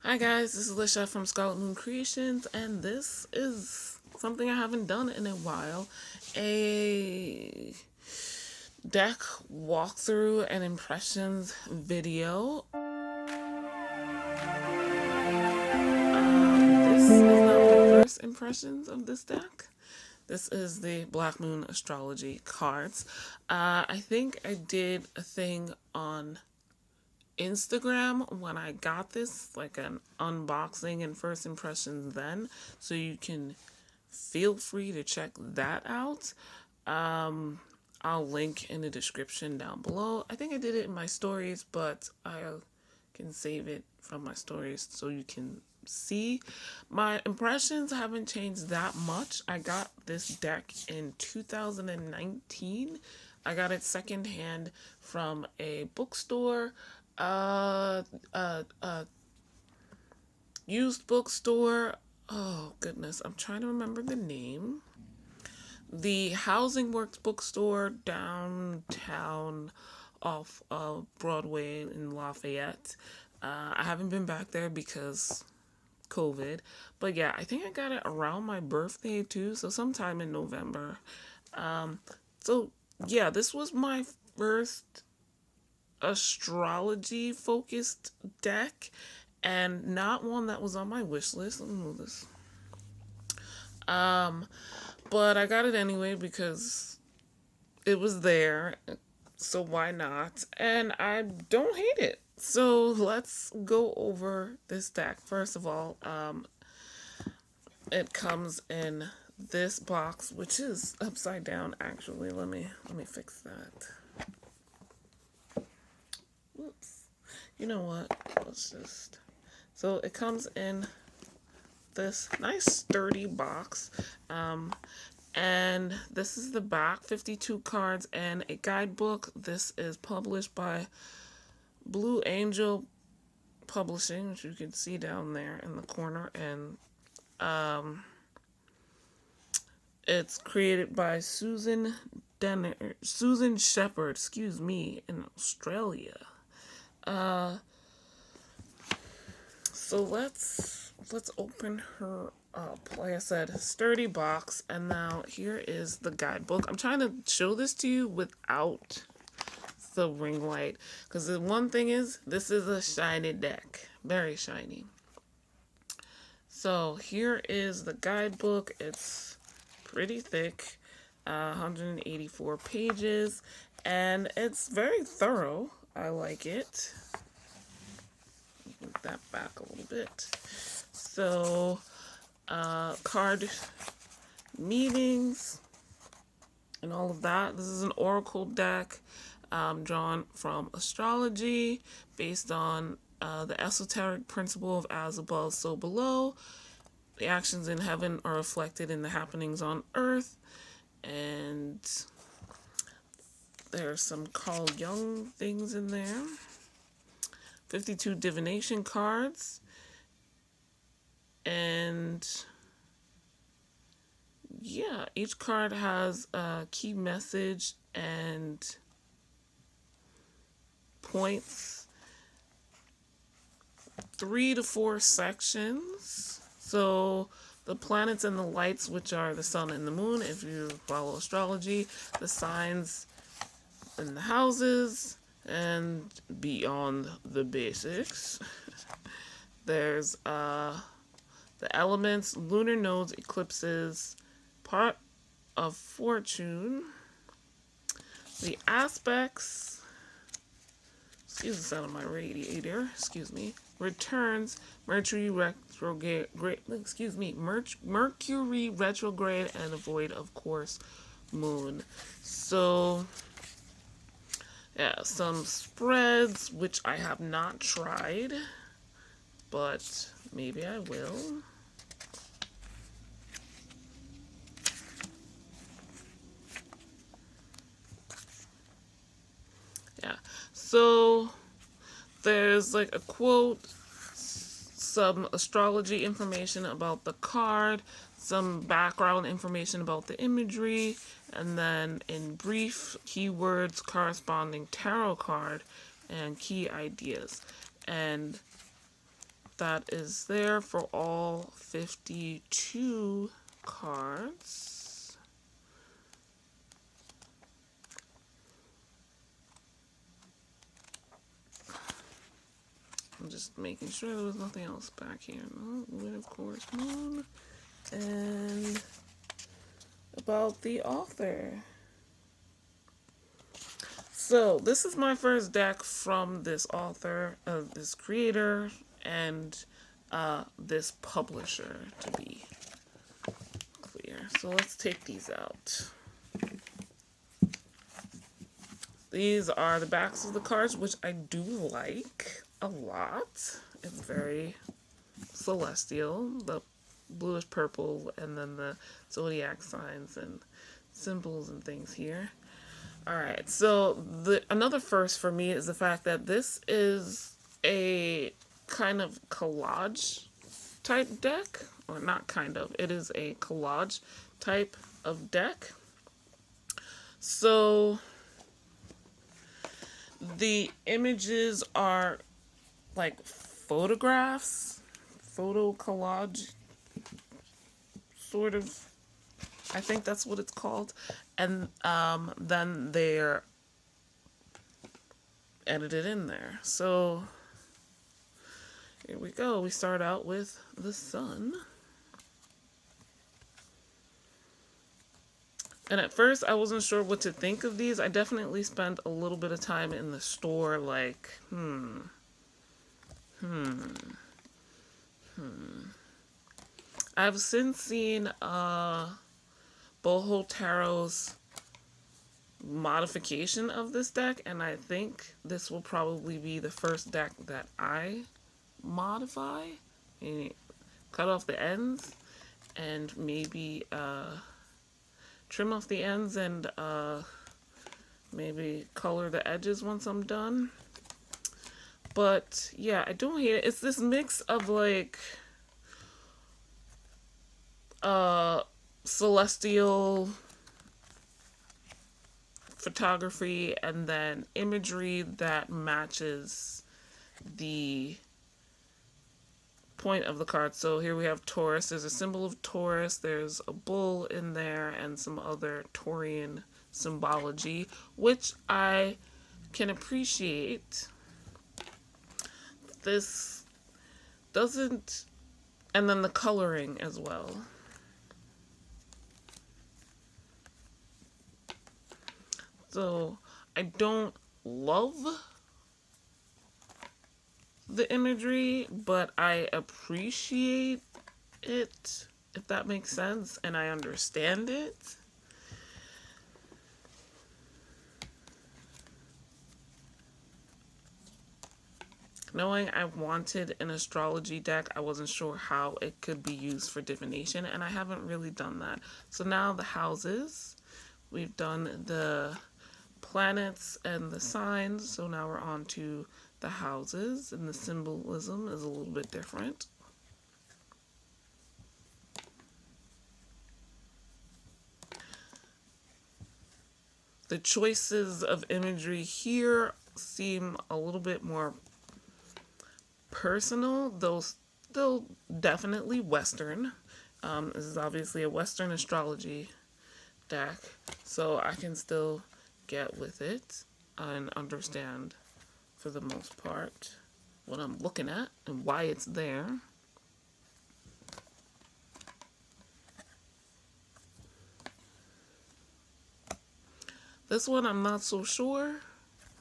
Hi guys, this is Lisha from Scarlet Moon Creations, and this is something I haven't done in a while. A deck walkthrough and impressions video. This is not my first impressions of this deck. This is the Black Moon Astrology cards. I think I did a thing on Instagram when I got this, like an unboxing and first impressions then, so you can feel free to check that out. I'll link in the description down below. I think I did it in my stories, but I can save it from my stories so you can see. My impressions haven't changed that much. I got this deck in 2019. I got it secondhand from a bookstore, uh, used bookstore. Oh goodness, I'm trying to remember the name. The Housing Works bookstore downtown off of Broadway in Lafayette. I haven't been back there because COVID. But yeah, I think I got it around my birthday too, so sometime in November. So yeah, this was my first astrology focused deck and not one that was on my wish list. Let me move this. But I got it anyway because it was there. So why not? And I don't hate it. So let's go over this deck. First of all, it comes in this box, which is upside down actually. Let me fix that. Whoops. You know what? Let's just. So it comes in this nice sturdy box. And this is the back, 52 cards and a guidebook. This is published by Blue Angel Publishing, which you can see down there in the corner. And it's created by Susan Shepherd, excuse me, in Australia. So let's open her up. Like I said, sturdy box, and now here is the guidebook. I'm trying to show this to you without the ring light, because the one thing is, this is a shiny deck, very shiny. So here is the guidebook. It's pretty thick, 184 pages, and it's very thorough. I like it. Move that back a little bit. So, card meetings and all of that. This is an oracle deck drawn from astrology based on the esoteric principle of as above, so below. The actions in heaven are reflected in the happenings on earth. And there's some Carl Jung things in there. 52 divination cards. And yeah, each card has a key message and points. 3 to 4 sections. So the planets and the lights, which are the sun and the moon, if you follow astrology, the signs and the houses, and beyond the basics. There's the elements, lunar nodes, eclipses, part of fortune, the aspects, excuse the sound of my radiator, excuse me, returns, Mercury retrograde, Mercury retrograde, and a void, of course, moon. So, yeah, some spreads, which I have not tried, but maybe I will. Yeah, so there's like a quote, some astrology information about the card, some background information about the imagery, and then in brief, keywords corresponding tarot card and key ideas. And that is there for all 52 cards. I'm just making sure there was nothing else back here. No, Wind of Course Moon. And about the author. So this is my first deck from this author, this creator, and this publisher, to be clear. So let's take these out. These are the backs of the cards, which I do like a lot. It's very celestial, the bluish purple, and then the zodiac signs and symbols and things here. Alright, so another first for me is the fact that this is a kind of collage type deck, or not kind of, it is a collage type of deck. So the images are like photographs, photo collage, sort of. I think that's what it's called. And then they're edited in there. So here we go. We start out with the sun. And at first I wasn't sure what to think of these. I definitely spent a little bit of time in the store like, I've since seen Boho Tarot's modification of this deck, and I think this will probably be the first deck that I modify and cut off the ends and maybe trim off the ends and maybe color the edges once I'm done. But yeah, I don't hate it. It's this mix of like celestial photography and then imagery that matches the point of the card. So here we have Taurus. There's a symbol of Taurus. There's a bull in there and some other Taurian symbology, which I can appreciate. This doesn't, and then the coloring as well. So I don't love the imagery, but I appreciate it, if that makes sense, and I understand it. Knowing I wanted an astrology deck, I wasn't sure how it could be used for divination, and I haven't really done that. So now the houses, we've done the planets and the signs, so now we're on to the houses, and the symbolism is a little bit different. The choices of imagery here seem a little bit more personal, though still definitely Western. This is obviously a Western astrology deck, so I can still get with it and understand for the most part what I'm looking at and why it's there. This one I'm not so sure,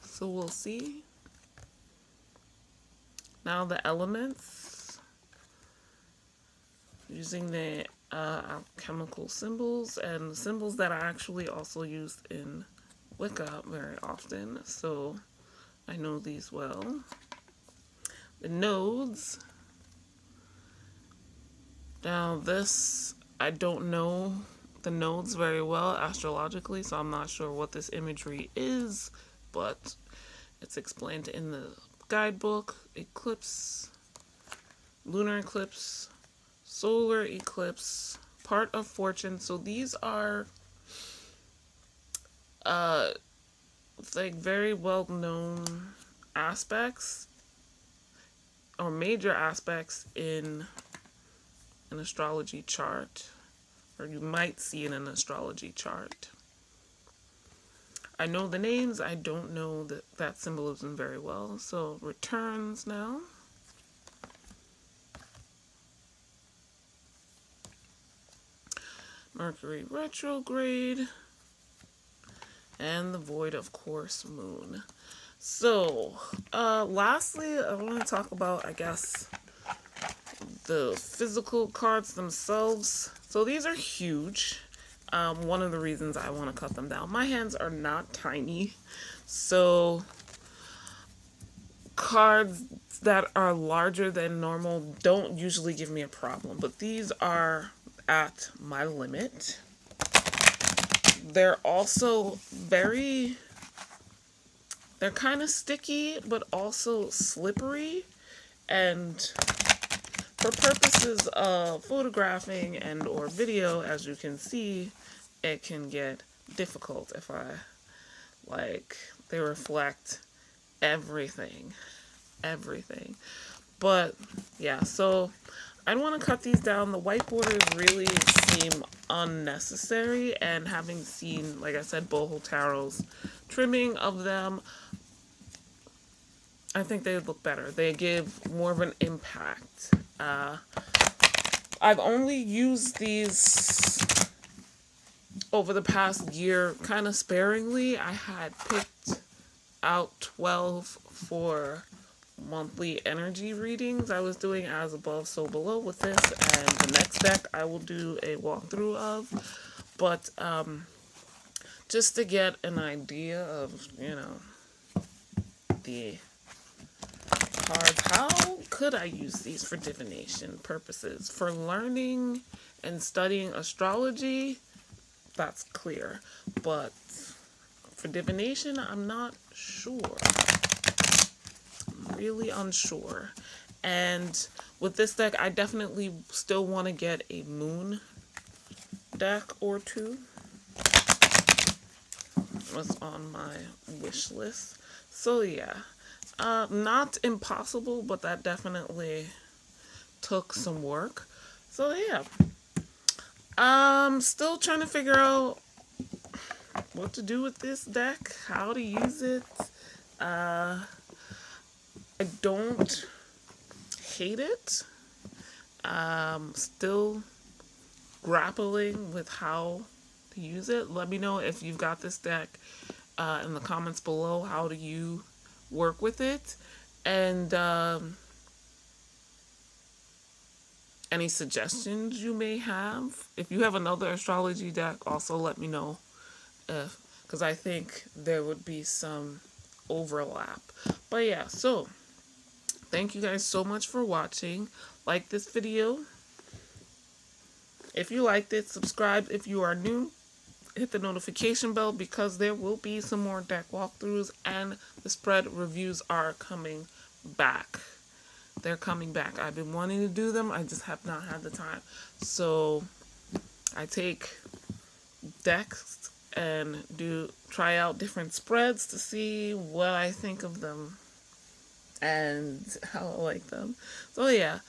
so we'll see. Now the elements, using the alchemical symbols and the symbols that are actually also used in Wicca very often, so I know these well. The nodes. Now this, I don't know the nodes very well astrologically, so I'm not sure what this imagery is, but it's explained in the guidebook. Eclipse, lunar eclipse, solar eclipse, part of fortune. So these are like very well known aspects or major aspects in an astrology chart, or you might see in an astrology chart. I know the names, I don't know that symbolism very well. So returns now. Mercury retrograde. And the void, of course, moon. So, lastly, I want to talk about, I guess, the physical cards themselves. So these are huge. One of the reasons I want to cut them down. My hands are not tiny, so cards that are larger than normal don't usually give me a problem, but these are at my limit. They're also they're kind of sticky, but also slippery, and for purposes of photographing and or video, as you can see, it can get difficult if they reflect everything. But yeah, so I'd want to cut these down. The white borders really seem unnecessary, and having seen, like I said, Boho Taro's trimming of them, I think they would look better. They give more of an impact. I've only used these over the past year kind of sparingly. I had picked out 12 for monthly energy readings. I was doing as above, so below with this, and the next deck I will do a walkthrough of. But just to get an idea of, the cards, how could I use these for divination purposes? For learning and studying astrology, that's clear. But for divination, I'm not sure. I'm really unsure. And with this deck, I definitely still want to get a moon deck or two. Was on my wish list. So yeah. Not impossible, but that definitely took some work. So yeah. Still trying to figure out what to do with this deck, how to use it. I don't hate it. Still grappling with how to use it. Let me know if you've got this deck in the comments below. How do you work with it? And any suggestions you may have. If you have another astrology deck, also let me know, because I think there would be some overlap. But yeah, so thank you guys so much for watching. Like this video if you liked it. Subscribe if you are new. Hit the notification bell, because there will be some more deck walkthroughs, and the spread reviews are coming back. They're coming back. I've been wanting to do them. I just have not had the time. So I take decks and try out different spreads to see what I think of them and how I like them. So yeah.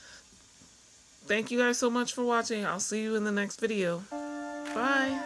Thank you guys so much for watching. I'll see you in the next video. Bye.